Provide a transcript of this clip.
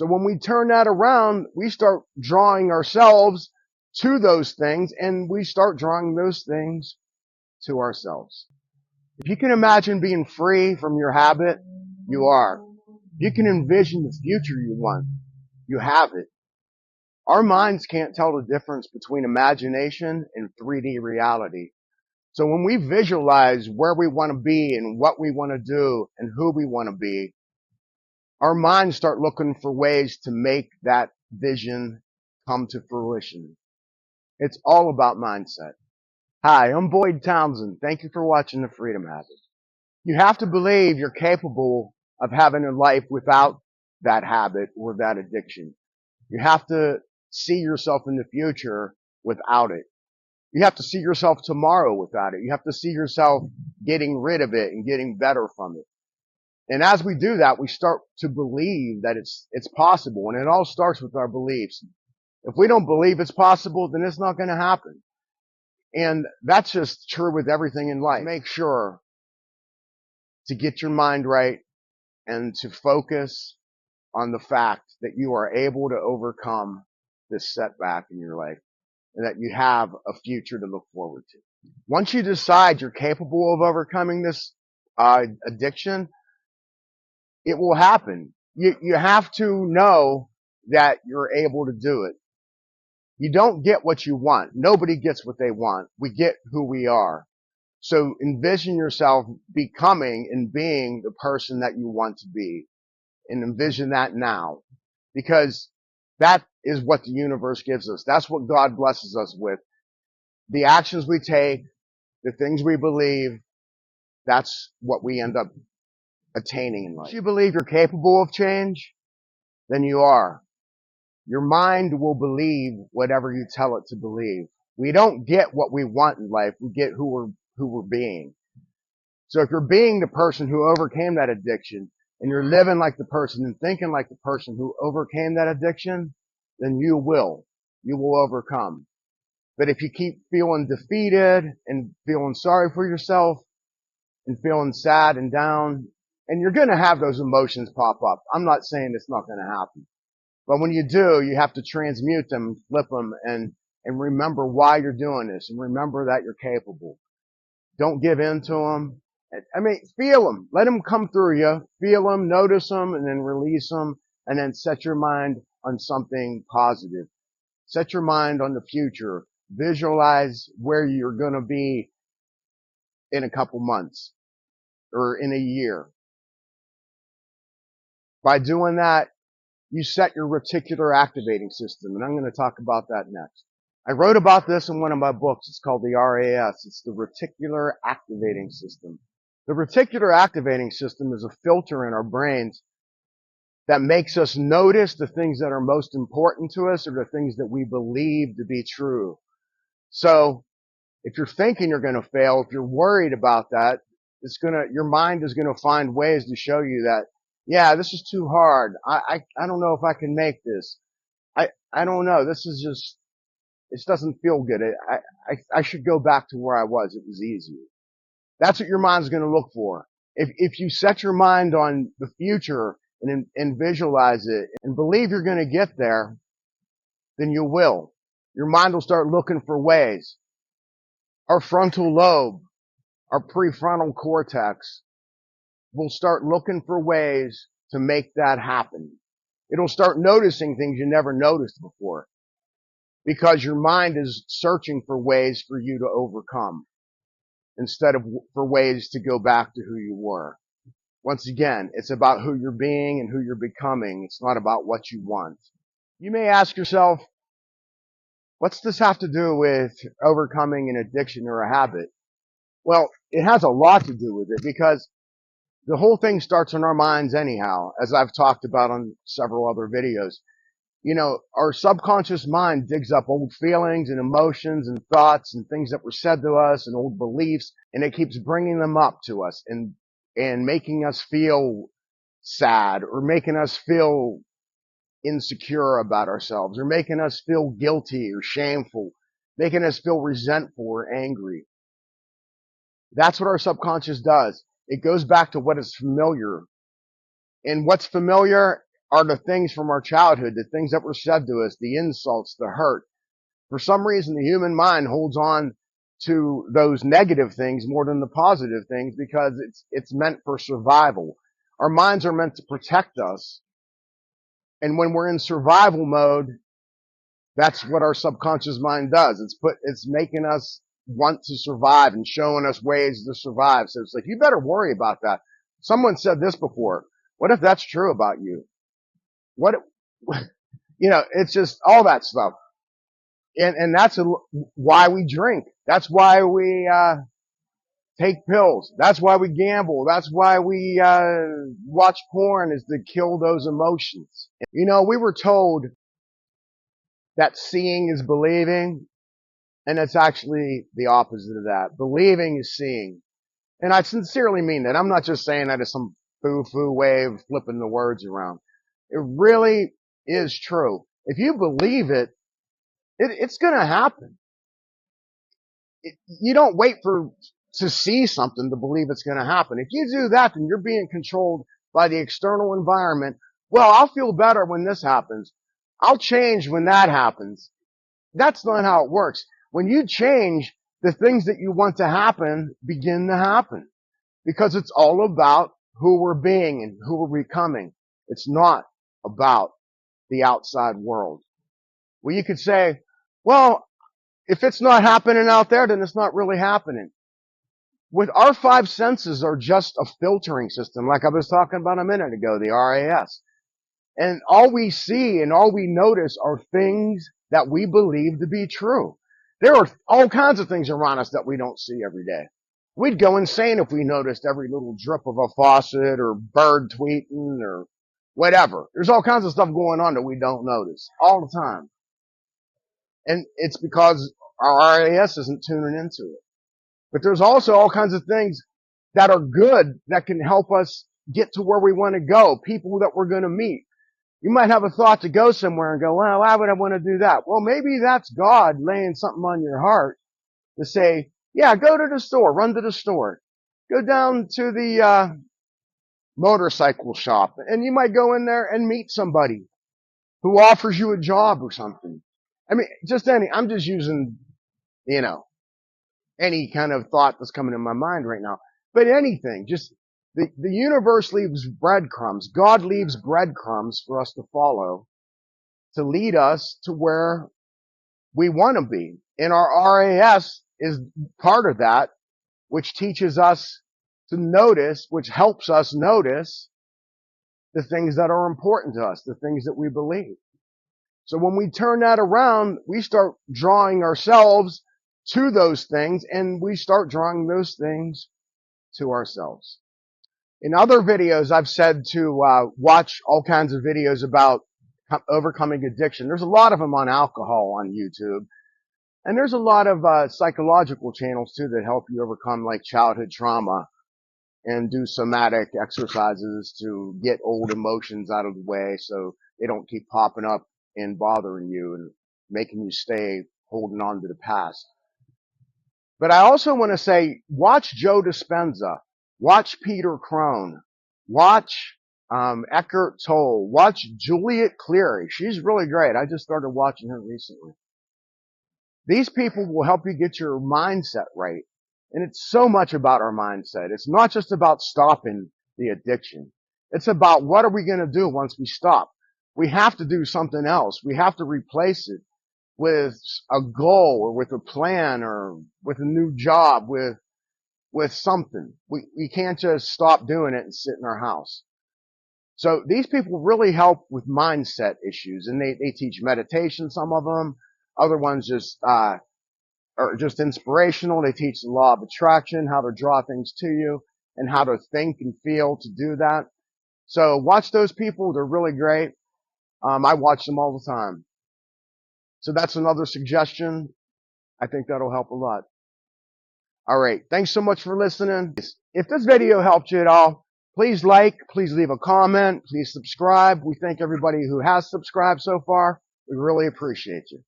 So when we turn that around, we start drawing ourselves to those things, and we start drawing those things to ourselves. If you can imagine being free from your habit, you are. If you can envision the future you want, you have it. Our minds can't tell the difference between imagination and 3D reality. So when we visualize where we want to be and what we want to do and who we want to be, our minds start looking for ways to make that vision come to fruition. It's all about mindset. Hi, I'm Boyd Townsend. Thank you for watching The Freedom Habit. You have to believe you're capable of having a life without that habit or that addiction. You have to see yourself in the future without it. You have to see yourself tomorrow without it. You have to see yourself getting rid of it and getting better from it. And as we do that, we start to believe that it's possible. And it all starts with our beliefs. If we don't believe it's possible, then it's not going to happen. And that's just true with everything in life. Make sure to get your mind right and to focus on the fact that you are able to overcome this setback in your life and that you have a future to look forward to. Once you decide you're capable of overcoming this addiction, it will happen. You have to know that you're able to do it. You don't get what you want. Nobody gets what they want. We get who we are. So envision yourself becoming and being the person that you want to be. And envision that now. Because that is what the universe gives us. That's what God blesses us with. The actions we take, the things we believe, that's what we end up attaining in life. If you believe you're capable of change, then you are. Your mind will believe whatever you tell it to believe. We don't get what we want in life. We get who we're being. So if you're being the person who overcame that addiction and you're living like the person and thinking like the person who overcame that addiction, then you will overcome. But if you keep feeling defeated and feeling sorry for yourself and feeling sad and down, and you're going to have those emotions pop up. I'm not saying it's not going to happen. But when you do, you have to transmute them, flip them, and remember why you're doing this, and remember that you're capable. Don't give in to them. I mean, feel them. Let them come through you. Feel them, notice them, and then release them, and then set your mind on something positive. Set your mind on the future. Visualize where you're going to be in a couple months or in a year. By doing that, you set your reticular activating system, and I'm going to talk about that next. I wrote about this in one of my books. It's called the RAS. It's the Reticular Activating System. The Reticular Activating System is a filter in our brains that makes us notice the things that are most important to us or the things that we believe to be true. So if you're thinking you're going to fail, if you're worried about that, your mind is going to find ways to show you that, yeah, this is too hard. I don't know if I can make this. I don't know. This doesn't feel good. I should go back to where I was. It was easier. That's what your mind's going to look for. If you set your mind on the future and visualize it and believe you're going to get there, then you will. Your mind will start looking for ways. Our frontal lobe, our prefrontal cortex will start looking for ways to make that happen. It'll start noticing things you never noticed before because your mind is searching for ways for you to overcome instead of for ways to go back to who you were. Once again, it's about who you're being and who you're becoming. It's not about what you want. You may ask yourself, what's this have to do with overcoming an addiction or a habit? Well, it has a lot to do with it because the whole thing starts in our minds anyhow, as I've talked about on several other videos. You know, our subconscious mind digs up old feelings and emotions and thoughts and things that were said to us and old beliefs, and it keeps bringing them up to us and making us feel sad or making us feel insecure about ourselves or making us feel guilty or shameful, making us feel resentful or angry. That's what our subconscious does. It goes back to what is familiar. And what's familiar are the things from our childhood, the things that were said to us, the insults, the hurt. For some reason, the human mind holds on to those negative things more than the positive things because it's meant for survival. Our minds are meant to protect us. And when we're in survival mode, that's what our subconscious mind does. It's making us want to survive and showing us ways to survive. So it's like, you better worry about that. Someone said this before. What if that's true about you? What, it's just all that stuff. And that's why we drink. That's why we, take pills. That's why we gamble. That's why we, watch porn, is to kill those emotions. We were told that seeing is believing, and it's actually the opposite of that. Believing is seeing. And I sincerely mean that. I'm not just saying that as some foo-foo way of flipping the words around. It really is true. If you believe it, it's going to happen. You don't wait to see something to believe it's going to happen. If you do that, then you're being controlled by the external environment. Well, I'll feel better when this happens. I'll change when that happens. That's not how it works. When you change, the things that you want to happen begin to happen, because it's all about who we're being and who we're becoming. It's not about the outside world. Well, you could say, well, if it's not happening out there, then it's not really happening. With our five senses are just a filtering system, like I was talking about a minute ago, the RAS. And all we see and all we notice are things that we believe to be true. There are all kinds of things around us that we don't see every day. We'd go insane if we noticed every little drip of a faucet or bird tweeting or whatever. There's all kinds of stuff going on that we don't notice all the time. And it's because our RAS isn't tuning into it. But there's also all kinds of things that are good that can help us get to where we want to go, people that we're going to meet. You might have a thought to go somewhere and go, well, why would I want to do that? Well, maybe that's God laying something on your heart to say, yeah, go to the store, run to the store, go down to the motorcycle shop, and you might go in there and meet somebody who offers you a job or something. I mean, I'm just using, any kind of thought that's coming in my mind right now. But anything, just the universe leaves breadcrumbs. God leaves breadcrumbs for us to follow to lead us to where we want to be. And our RAS is part of that, which teaches us to notice, which helps us notice the things that are important to us, the things that we believe. So when we turn that around, we start drawing ourselves to those things, and we start drawing those things to ourselves. In other videos, I've said to watch all kinds of videos about overcoming addiction. There's a lot of them on alcohol on YouTube. And there's a lot of psychological channels, too, that help you overcome, like, childhood trauma and do somatic exercises to get old emotions out of the way so they don't keep popping up and bothering you and making you stay holding on to the past. But I also want to say, watch Joe Dispenza, watch Peter Crone, watch Eckhart Tolle, watch Juliet Cleary. She's really great. I just started watching her recently. These people will help you get your mindset right. And it's so much about our mindset. It's not just about stopping the addiction. It's about what are we going to do once we stop. We have to do something else. We have to replace it with a goal or with a plan or with a new job, with something. We can't just stop doing it and sit in our house. So these people really help with mindset issues, and they teach meditation, some of them. Other ones just are just inspirational. They teach the law of attraction, how to draw things to you, and how to think and feel to do that. So watch those people. They're really great. I watch them all the time. So that's another suggestion. I think that'll help a lot. All right. Thanks so much for listening. If this video helped you at all, please like, please leave a comment, please subscribe. We thank everybody who has subscribed so far. We really appreciate you.